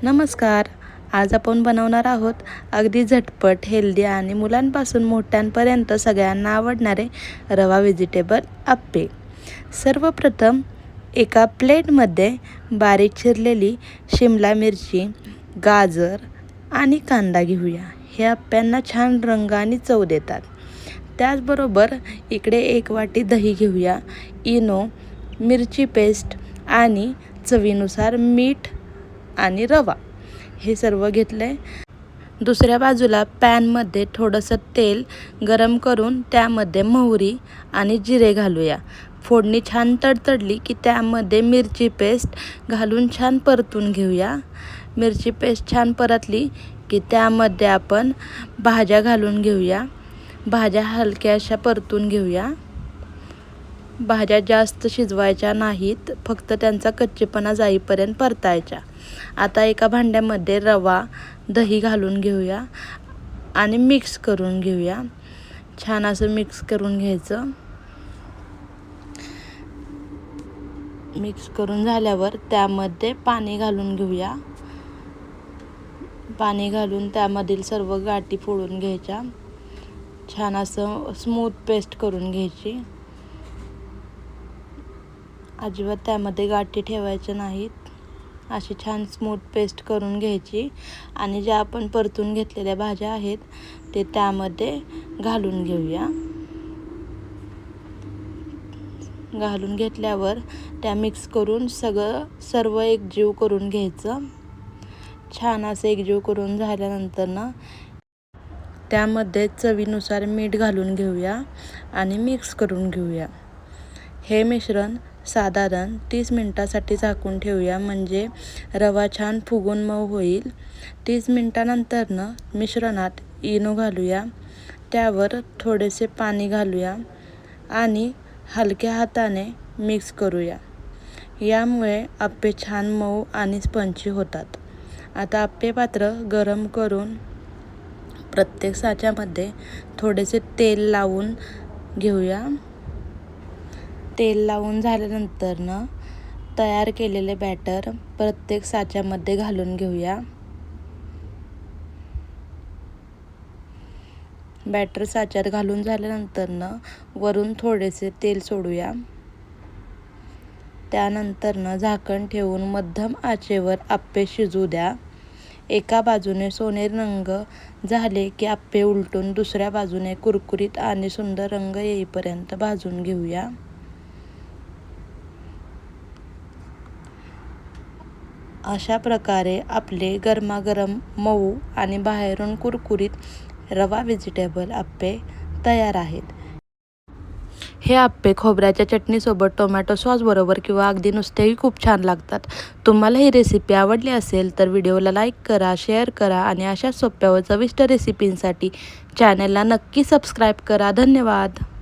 नमस्कार. आज आपण बनवणार आहोत अगदी झटपट, हेल्दी आणि मुलांपासून मोठ्यांपर्यंत सगळ्यांना आवडणारे रवा व्हेजिटेबल अप्पे. सर्वप्रथम एका प्लेटमध्ये बारीक चिरलेली शिमला मिरची, गाजर आणि कांदा घेऊया. हे अप्प्यांना छान रंग आणि चव देतात. त्याचबरोबर इकडे 1 वाटी दही घेऊया. इनो, मिरची पेस्ट आणि चवीनुसार मीठ आणि रवा हे सर्व घेतले. दुसऱ्या बाजूला पॅनमध्ये थोडंसं तेल गरम करून त्यामध्ये मोहरी आणि जिरे घालूया. फोडणी छान तडतडली की त्यामध्ये मिरची पेस्ट घालून छान परतून घेऊया. मिरची पेस्ट छान परतली की त्यामध्ये आपण भाज्या घालून घेऊया. भाज्या हलक्याशा परतून घेऊया. भाज्या जास्त शिजवायच्या नाहीत, फक्त त्यांचा कच्चेपणा जाईपर्यंत परतायच्या. आता एका भांड्यामध्ये रवा, दही घालून घेऊया आणि मिक्स करून घेऊया. छान असं मिक्स करून घ्यायचं. मिक्स करून झाल्यावर त्यामध्ये पाणी घालून घेऊया. पाणी घालून त्यामधील सर्व गाठी फोडून घ्यायच्या. छान असं स्मूथ पेस्ट करून घ्यायची. अजिबात त्यामध्ये गाठी ठेवायच्या नाहीत. अशी छान स्मूथ पेस्ट करून घ्यायची आणि ज्या आपण परतून घेतलेल्या भाज्या आहेत ते त्यामध्ये घालून घेऊया. घालून घेतल्यावर त्या मिक्स करून सर्व एकजीव करून घ्यायचं. छान असं एकजीव करून झाल्यानंतर त्यामध्ये चवीनुसार मीठ घालून घेऊया आणि मिक्स करून घेऊया. हे मिश्रण साधारण 30 मिनिटासाठी झाकून ठेवूया, म्हणजे रवा छान फुगून मऊ होईल. 30 मिनिटानंतर मिश्रणात इनो घालूया. त्यावर थोडेसे पाणी घालूया आणि हलक्या हाताने मिक्स करूया. यामुळे अप्पे छान मऊ आणि स्पंजी होतात. आता अप्पे पात्र गरम करून प्रत्येक साच्यामध्ये थोडेसे तेल लावून घेऊया. तेल लावून झाल्यानंतर तयार केलेले बॅटर प्रत्येक साच्यामध्ये घालून घेऊया. बॅटर साच्यात घालून झाल्यानंतर वरून थोडेसे तेल सोडूया. त्यानंतर झाकण ठेवून मध्यम आचेवर अप्पे शिजू द्या. एका बाजूने सोनेरी रंग झाले की अप्पे उलटून दुसऱ्या बाजूने कुरकुरीत आणि सुंदर रंग येईपर्यंत भाजून घेऊया. अशा प्रकारे आपले गरमागरम मऊ आणि बाहेरून कुरकुरीत रवा व्हेजिटेबल अप्पे तयार आहेत. हे अप्पे खोबऱ्याच्या चटणीसोबत, टोमॅटो सॉसबरोबर किंवा अगदी नुसतेही खूप छान लागतात. तुम्हाला ही रेसिपी आवडली असेल तर व्हिडिओला लाईक करा, शेअर करा आणि अशा सोप्या व चविष्ट रेसिपींसाठी चॅनलला नक्की सबस्क्राईब करा. धन्यवाद.